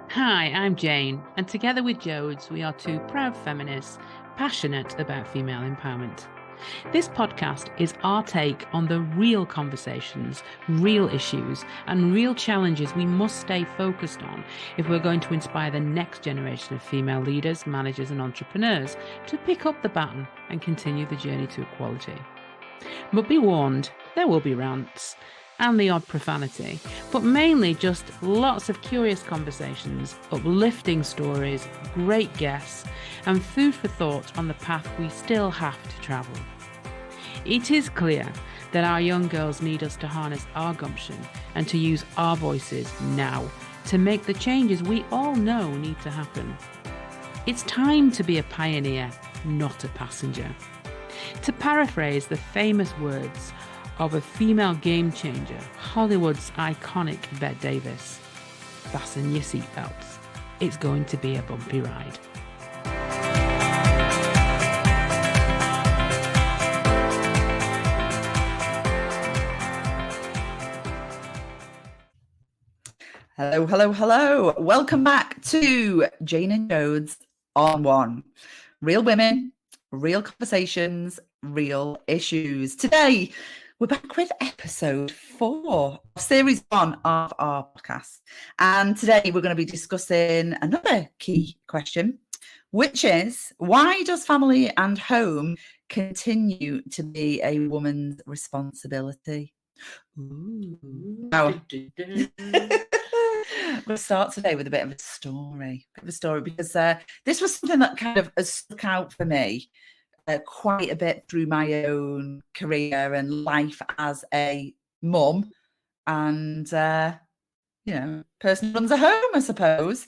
Hi, I'm Jane, and together with Jodes, we are two proud feminists passionate about female empowerment. This podcast is our take on the real conversations, real issues, and real challenges we must stay focused on if we're going to inspire the next generation of female leaders, managers, and entrepreneurs to pick up the baton and continue the journey to equality. But be warned, there will be rants and the odd profanity, but mainly just lots of curious conversations, uplifting stories, great guests, and food for thought on the path we still have to travel. It is clear that our young girls need us to harness our gumption and to use our voices now to make the changes we all know need to happen. It's time to be a pioneer, not a passenger. To paraphrase the famous words of a female game changer, Hollywood's iconic Bette Davis, fasten your seatbelts. It's going to be a bumpy ride. Hello, hello, hello. Welcome back to Jane and Jodes on One. Real women, real conversations, real issues. Today, we're back with episode 4 of series 1 of our podcast. And today we're going to be discussing another key question, which is, why does family and home continue to be a woman's responsibility? Ooh. Now, I'm going to start today with a bit of a story because this was something that kind of has stuck out for me quite a bit through my own career and life as a mum and, person who runs a home, I suppose.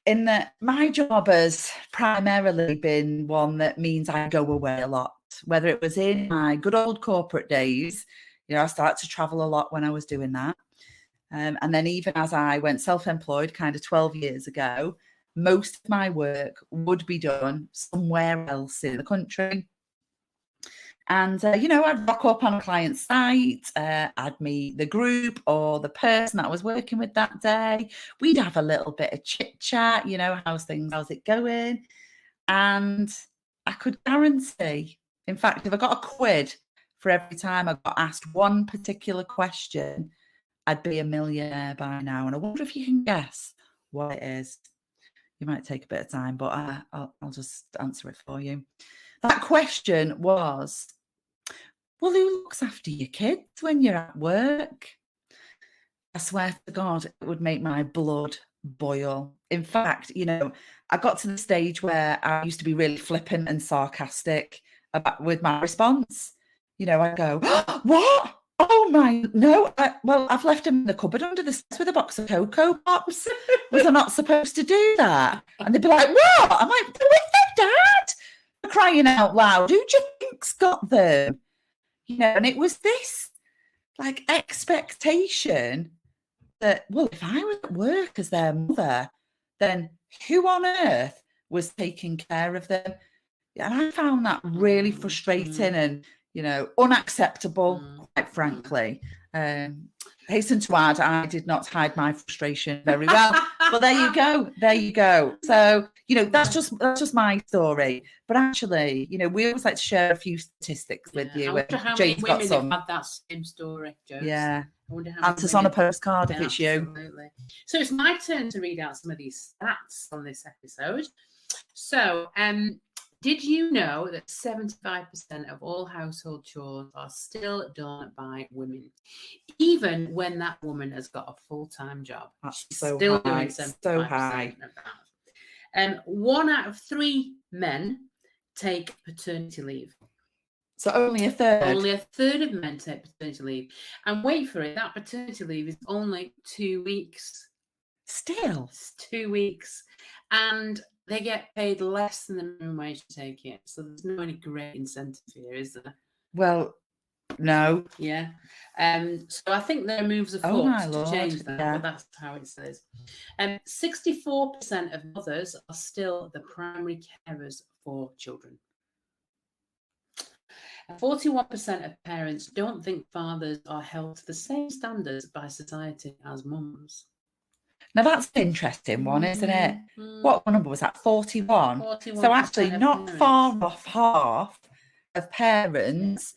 In that my job has primarily been one that means I go away a lot, whether it was in my good old corporate days. I started to travel a lot when I was doing that. And then even as I went self-employed kind of 12 years ago, most of my work would be done somewhere else in the country. And, I'd rock up on a client's site, I'd meet the group or the person that I was working with that day. We'd have a little bit of chit chat, how's it going? And I could guarantee, in fact, if I got a quid for every time I got asked one particular question, I'd be a millionaire by now. And I wonder if you can guess what it is. You might take a bit of time, but I'll just answer it for you. That question was, well, who looks after your kids when you're at work? I swear to God, it would make my blood boil. In fact, I got to the stage where I used to be really flippant and sarcastic with my response. I go, what? Oh my, no. I've left him in the cupboard under the stairs with a box of Coco Pops. Was I not supposed to do that? And they'd be like, what? I'm like, they're with their dad. They're crying out loud. Who do you think's got them? And it was this expectation that, well, if I was at work as their mother, then who on earth was taking care of them? And I found that really frustrating and, unacceptable, quite frankly. Hasten to add, I did not hide my frustration very well. But there you go. So, that's just my story. But actually, we always like to share a few statistics with you. I wonder how many women have had that same story, Jodes. Yeah. I wonder how answers on a postcard if it's you. Absolutely. So it's my turn to read out some of these stats on this episode. So, did you know that 75% of all household chores are still done by women, even when that woman has got a full-time job? That's She's so still high. doing 75% So high. of that. 1 out of 3 men take paternity leave. So only a third. Only a third of men take paternity leave. And wait for it, that paternity leave is only 2 weeks. Still? It's 2 weeks. And they get paid less than the minimum wage to take it. So there's no any great incentive here, is there? Well, no. Yeah. So I think there are moves afoot to change that, but that's how it says. 64% of mothers are still the primary carers for children. 41% of parents don't think fathers are held to the same standards by society as mums. Now that's an interesting one, isn't it? What number was that? 41. 41% So actually, of not parents. far off half of parents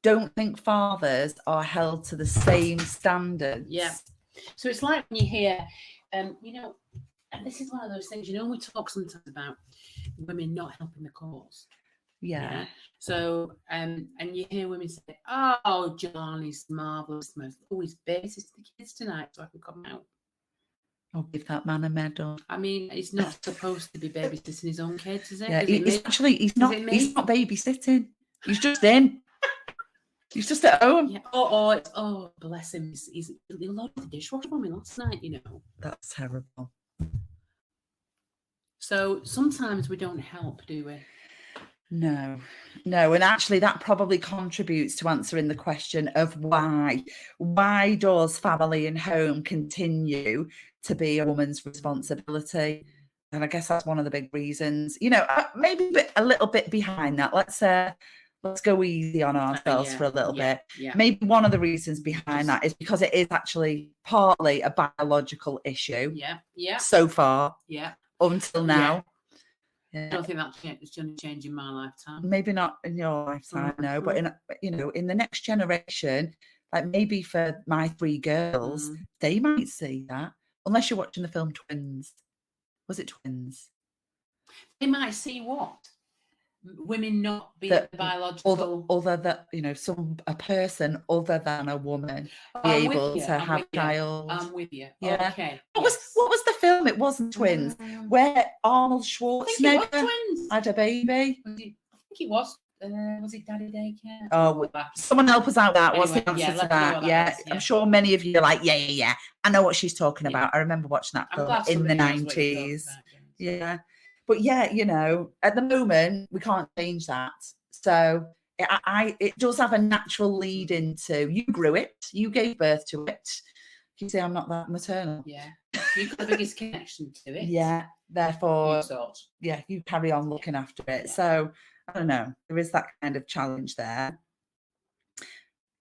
don't think fathers are held to the same standards. Yeah. So it's like when you hear, you know, and this is one of those things, you know, we talk sometimes about women not helping the cause. Yeah. So, and you hear women say, "Oh, Johnny's marvelous, most always babysitter the kids tonight, so I can come out." I'll give that man a medal. I mean, he's not supposed to be babysitting his own kids, is it? Yeah, he's not babysitting. He's just in. He's just at home. Yeah. Oh, bless him. He loaded the dishwasher for me last night, you know. That's terrible. So sometimes we don't help, do we? No. And actually that probably contributes to answering the question of why. Why does family and home continue to be a woman's responsibility? And I guess that's one of the big reasons. You know, maybe a little bit behind that. Let's go easy on ourselves for a little bit. Yeah. Maybe one of the reasons behind that is because it is actually partly a biological issue. Yeah. So far. Yeah. Until now. I don't think that's going to change in my lifetime. Maybe not in your lifetime, no. But in the next generation, like maybe for my 3 girls, they might see that. Unless you're watching the film Twins. Was it Twins? They might see what? Women not being biological, other that a person other than a woman be able to have child. I'm with you. Yeah. Okay. What was the film? It wasn't Twins, where Arnold Schwarzenegger had a baby. I think it was. Was it Daddy Daycare? Oh, someone help us out. That what's the answer to that? Yeah, I'm sure many of you are like, yeah. I know what she's talking about. I remember watching that film in the 90s. Yeah. But yeah, at the moment, we can't change that. So it does have a natural lead into, you grew it, you gave birth to it. You say I'm not that maternal. Yeah. You've got the biggest connection to it. Yeah. Therefore, you carry on looking after it. Yeah. So I don't know. There is that kind of challenge there.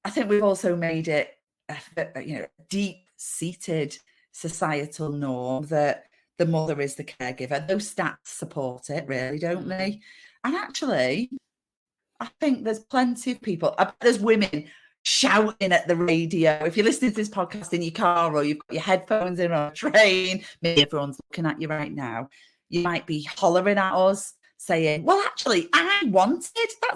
I think we've also made it a deep-seated societal norm that the mother is the caregiver. Those stats support it, really, don't they? And actually, I think there's plenty of people. There's women shouting at the radio. If you're listening to this podcast in your car or you've got your headphones in on a train, maybe everyone's looking at you right now, you might be hollering at us saying, well, actually, that's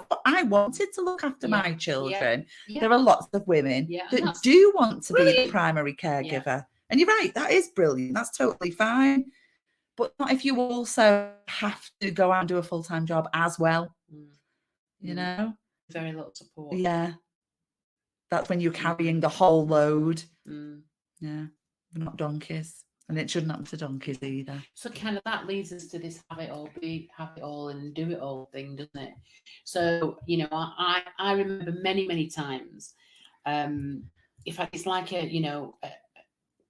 what I wanted to look after my children. Yeah. There are lots of women that do want to be the primary caregiver. Yeah. And you're right, that is brilliant. That's totally fine. But not if you also have to go out and do a full-time job as well. You know? Very little support. Yeah. That's when you're carrying the whole load. Yeah. We're not donkeys. And it shouldn't happen to donkeys either. So kind of that leads us to this have it all and do it all thing, doesn't it? So, I remember many, many times, it's like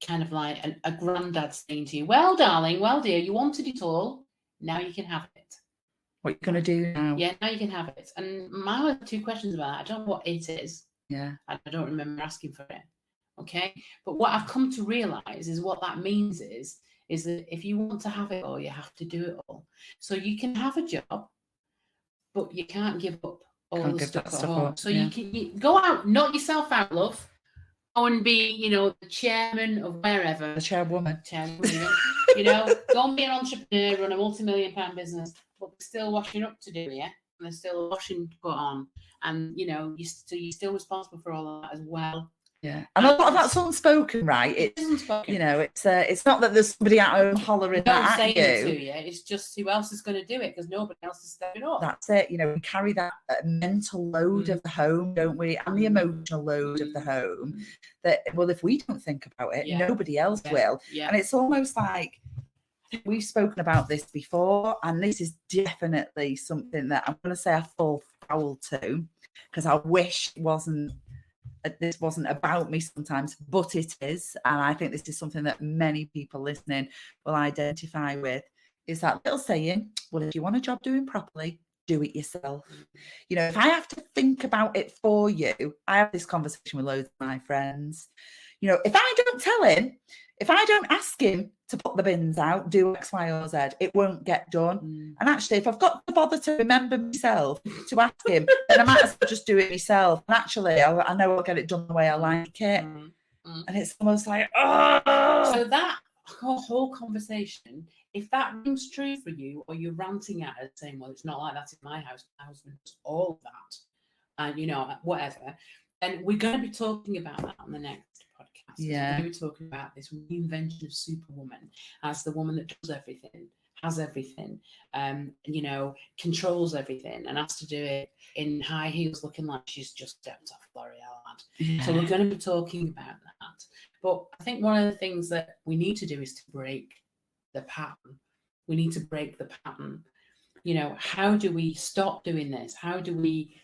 kind of like a granddad saying to you, well, darling, well, dear, you wanted it all. Now you can have it. What are you going to do now? Yeah, now you can have it. And my 2 questions about that. I don't know what it is. Yeah. I don't remember asking for it. Okay. But what I've come to realize is what that means is that if you want to have it all, you have to do it all. So you can have a job, but you can't give up all the stuff at home. So you go out, knock yourself out, love. Go and be, the chairman of wherever. The chairwoman. Go and be an entrepreneur, run a multi-million-pound business, but there's still washing up to do, yeah? And there's still washing to put on. And, you're still responsible for all of that as well. Yeah. And a lot of that's unspoken, right? It's unspoken. It's not that there's somebody at home hollering that at you. To you. It's just who else is going to do it because nobody else is stepping up. That's it. We carry that mental load of the home, don't we? And the emotional load of the home that, well, if we don't think about it, nobody else will. Yeah. And it's almost like, we've spoken about this before, and this is definitely something that I'm going to say I fall foul to because I wish this wasn't about me sometimes, but it is. And I think this is something that many people listening will identify with, is that little saying, well, if you want a job doing properly, do it yourself. If I have to think about it for you. I have this conversation with loads of my friends. You know, if I don't tell him, if I don't ask him to put the bins out, do X, Y, or Z, it won't get done. And actually, if I've got to bother to remember myself to ask him, then I might as well just do it myself. And actually, I know I'll get it done the way I like it. And it's almost like, oh. So that whole conversation, if that rings true for you, or you're ranting at it saying, well, it's not like that in my house, my husband does all of that, and, you know, whatever, then we're going to be talking about that on the next podcast. Yeah. We're going to be talking about this reinvention of Superwoman as the woman that does everything, has everything, you know, controls everything, and has to do it in high heels looking like she's just stepped off L'Oreal ad. Yeah. So we're going to be talking about that. But I think one of the things that we need to do is to break the pattern. We need to break the pattern. You know, how do we stop doing this? How do we...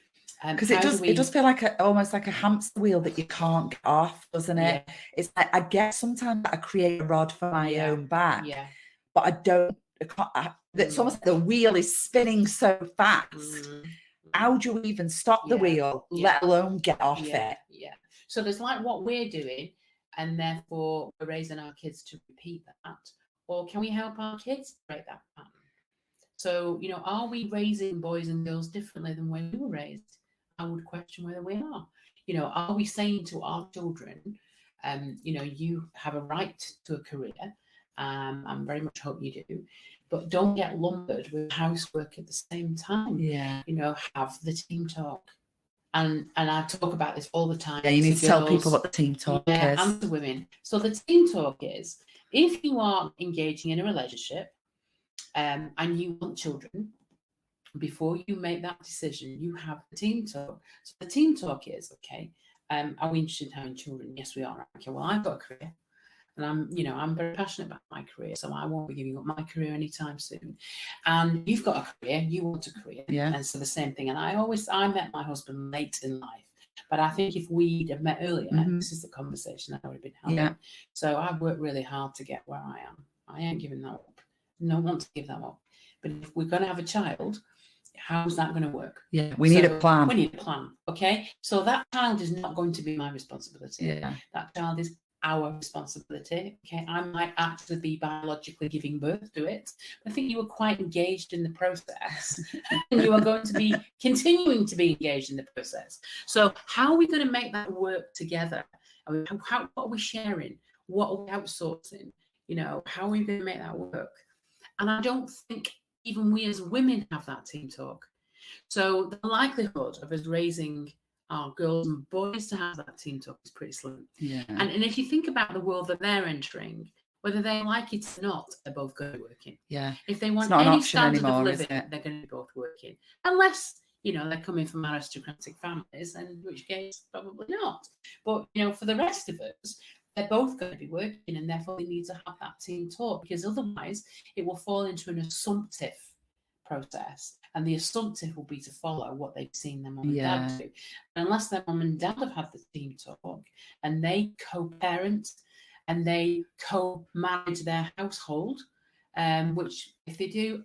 Because it does feel like almost like a hamster wheel that you can't get off, doesn't it? Yeah. It's like, I guess sometimes I create a rod for my own back, but I can't. It's almost like the wheel is spinning so fast. How do you even stop the wheel, let alone get off it? Yeah. So there's like what we're doing, and therefore we're raising our kids to repeat that. Or can we help our kids break that pattern? So, you know, are we raising boys and girls differently than when we were raised? I would question whether we are. You know, are we saying to our children, you know, you have a right to a career, I very much hope you do, but don't get lumbered with housework at the same time. Yeah. You know, have the team talk. And I talk about this all the time. Yeah, you need to tell people what the team talk is. And to women. So the team talk is, if you are engaging in a relationship and you want children, before you make that decision, you have the team talk. So the team talk is, okay, are we interested in having children? Yes, we are. Okay, well, I've got a career, and I'm very passionate about my career, so I won't be giving up my career anytime soon. And you've got a career, you want a career, and so the same thing. And I met my husband late in life, but I think if we'd have met earlier, this is the conversation I would have been having. Yeah. So I've worked really hard to get where I am. I ain't giving that up. No one to give that up. But if we're going to have a child, how's that going to work? Yeah, we need a plan. We need a plan. Okay. So that child is not going to be my responsibility. Yeah. That child is our responsibility. Okay. I might actually be biologically giving birth to it. But I think you were quite engaged in the process. And you are going to be continuing to be engaged in the process. So how are we going to make that work together? I mean, what are we sharing? What are we outsourcing? You know, how are we going to make that work? And I don't think even we as women have that team talk. So the likelihood of us raising our girls and boys to have that team talk is pretty slim. Yeah. And if you think about the world that they're entering, whether they like it or not, they're both going to be working. Yeah. If they want any standard of living, they're going to be both working. Unless, you know, they're coming from aristocratic families, and in which case probably not. But, you know, for the rest of us, they're both going to be working, and therefore they need to have that team talk, because otherwise it will fall into an assumptive process, and the assumptive will be to follow what they've seen their mum and dad do. And unless their mum and dad have had the team talk, and they co-parent and they co-manage their household, which if they do,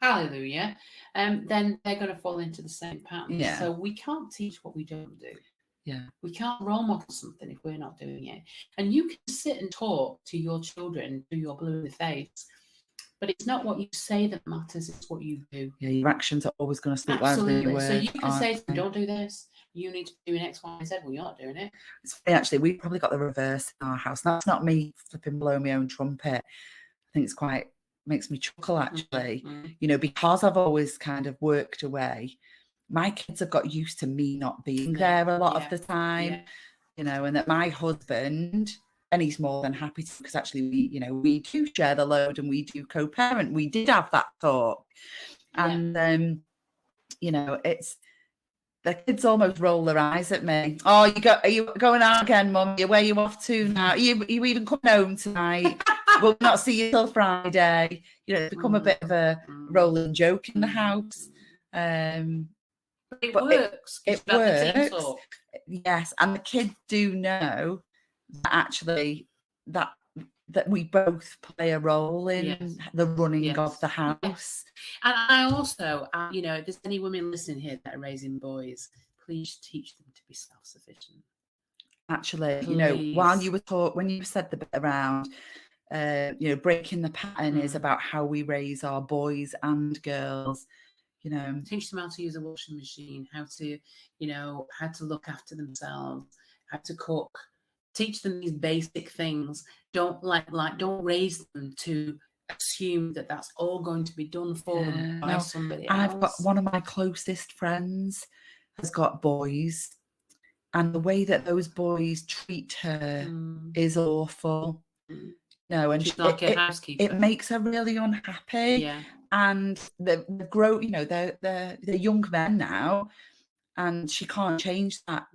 hallelujah, then they're going to fall into the same pattern. Yeah. So we can't teach what we don't do. Yeah. We can't role model something if we're not doing it. And you can sit and talk to your children through your blue in the face, but it's not what you say that matters, it's what you do. Yeah, your actions are always going to speak louder than your words. So you can say to them, don't do this, you need to be doing X, Y, and Z. Well, you're not doing it. It's funny, actually, we probably got the reverse in our house. That's not me flipping blowing my own trumpet. I think it's quite, makes me chuckle, actually. You know, because I've always kind of worked away, my kids have got used to me not being there a lot of the time, you know, and that my husband, and he's more than happy to, because actually we do share the load and we do co-parent. We did have that talk. And, you know, it's, the kids almost roll their eyes at me. Oh, are you going out again, Mum? Where are you off to now? Are you even coming home tonight? We'll not see you till Friday. You know, it's become a bit of a rolling joke in the house. It works. It works. Yes, and the kids do know that actually that we both play a role in the running of the house. And I also, you know, if there's any women listening here that are raising boys, please teach them to be self-sufficient. Actually, Please. while you were when you said the bit around, breaking the pattern is about how we raise our boys and girls. Teach them how to use a washing machine, how to look after themselves, how to cook. Teach them these basic things. Don't don't raise them to assume that that's all going to be done for them by somebody else. I've got one of my closest friends has got boys, and the way that those boys treat her is awful. No, and she's like a housekeeper. It makes her really unhappy. Yeah. And they're young men now, and she can't change that.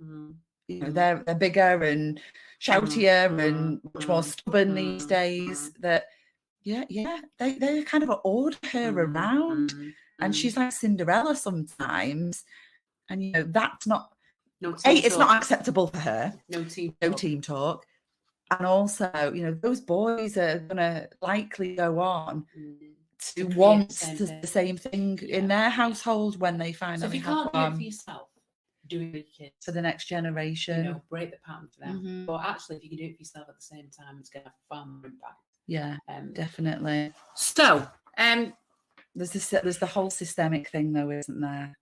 They're bigger and shoutier and much more stubborn these days. That they kind of order her around, and she's like Cinderella sometimes. And that's not. It's not acceptable for her. No team talk. And also, those boys are going to likely go on to want the same thing in their household when they finally have one. So if you can't do it for yourself, do it for your kids. For the next generation. Break the pattern for them. But actually, if you can do it for yourself at the same time, it's going to have far more impact. Yeah, definitely. So, there's the whole systemic thing, though, isn't there?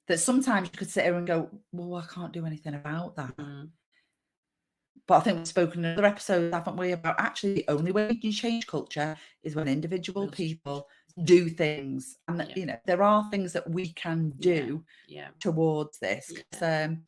That sometimes you could sit here and go, well, I can't do anything about that. But I think we've spoken in other episodes, haven't we, about actually the only way you can change culture is when individual people do things. And that, there are things that we can do towards this. And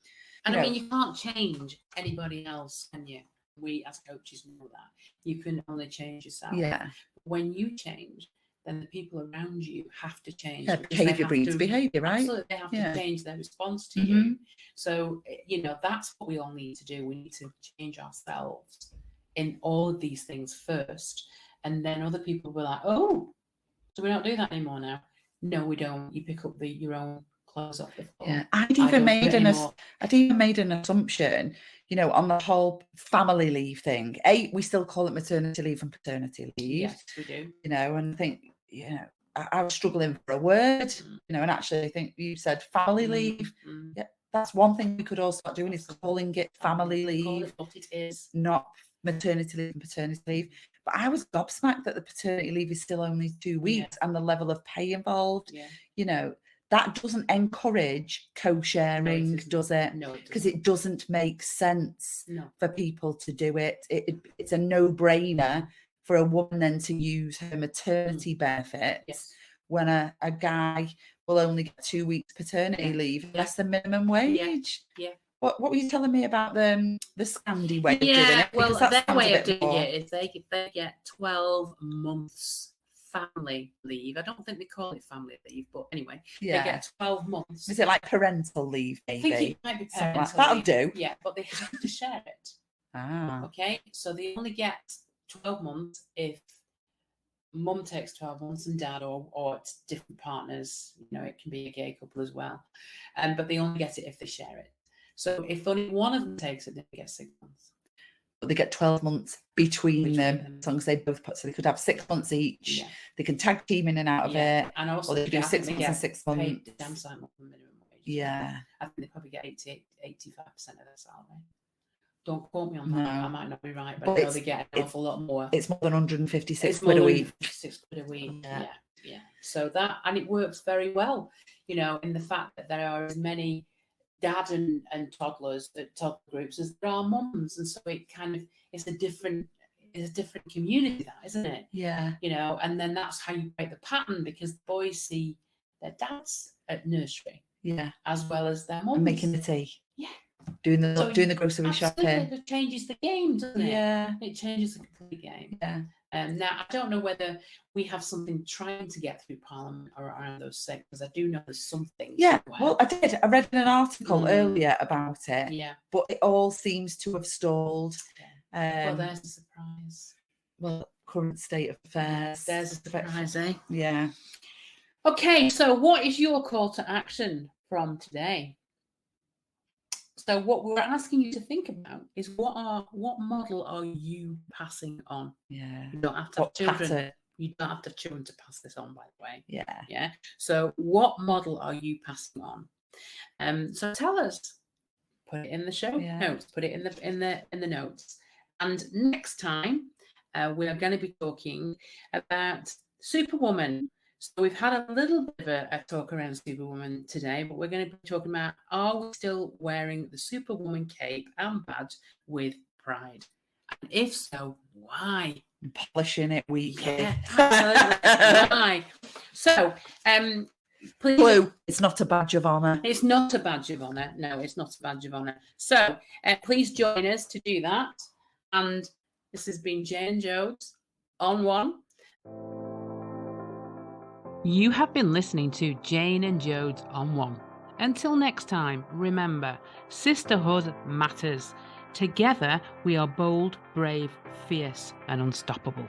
I mean, you can't change anybody else, can you? We as coaches know that. You can only change yourself. Yeah. When you change, then the people around you have to change. Behaviour breeds behaviour, right? Absolutely, they have to change their response to you. So, that's what we all need to do. We need to change ourselves in all of these things first. And then other people will be like, oh, so we don't do that anymore now? No, we don't. You pick up your own clothes off the floor. Yeah, I'd even made an assumption, on the whole family leave thing. We still call it maternity leave and paternity leave. Yes, we do. And I think, I was struggling for a word, and actually I think you said family leave. Yeah, that's one thing we could all start doing is calling it family leave. Call it what it is. Not maternity leave and paternity leave. But I was gobsmacked that the paternity leave is still only 2 weeks and the level of pay involved. Yeah. That doesn't encourage co-sharing, does it? No, because it doesn't make sense for people to do it. It's a no-brainer for a woman then to use her maternity benefits when a guy will only get 2 weeks paternity leave, less than minimum wage. Yeah. What were you telling me about the Scandi way of doing it? Well, their way of doing it is they get 12 months family leave. I don't think they call it family leave, but anyway, they get 12 months. Is it like parental leave, maybe? I think it might be parental leave. That'll do. Yeah, but they have to share it. Okay, so they only get 12 months if mum takes 12 months and dad, or it's different partners. It can be a gay couple as well. But they only get it if they share it. So if only one of them takes it, then they get 6 months. But they get 12 months between them, as long as they both put. So they could have 6 months each. Yeah. They can tag team in and out of it. And also, or they could do 6 months and 6 months. Paid damn sight more than minimum wage. Yeah. I think they probably get 85% of their salary. Don't quote me on that. I might not be right, but I know they get an awful lot more. It's more than 156 quid a week. 6 quid a week. Yeah. So that, and it works very well, in the fact that there are as many dad and toddlers at toddler groups as there are mums, and so it kind of it's a different community, that, isn't it? Yeah. And then that's how you break the pattern, because the boys see their dads at nursery, as well as their mums, and making the tea, doing the grocery shopping. It changes the game, doesn't it? Yeah, it changes the complete game. Yeah. Now, I don't know whether we have something trying to get through Parliament or around those segments. I do know there's something. Yeah, well, I did. I read an article earlier about it. Yeah. But it all seems to have stalled. Well, there's a surprise. Well, current state of affairs. There's a surprise, eh? Yeah. Okay, so what is your call to action from today? So what we're asking you to think about is what model are you passing on? Yeah. You don't have to have children. You don't have to have children to pass this on, by the way. Yeah. Yeah. So what model are you passing on? So tell us. Put it in the show notes. Put it in the notes. And next time, we are going to be talking about Superwoman. So we've had a little bit of a talk around Superwoman today, but we're going to be talking about, are we still wearing the Superwoman cape and badge with pride? And if so, why? Polishing it weekly. Yeah, absolutely. Why? So, please. Blue, it's not a badge of honour. It's not a badge of honour. No, it's not a badge of honour. So please join us to do that. And this has been Jane and Jodes on One. You have been listening to Jane and Jodes on One. Until next time, remember, sisterhood matters. Together, we are bold, brave, fierce, and unstoppable.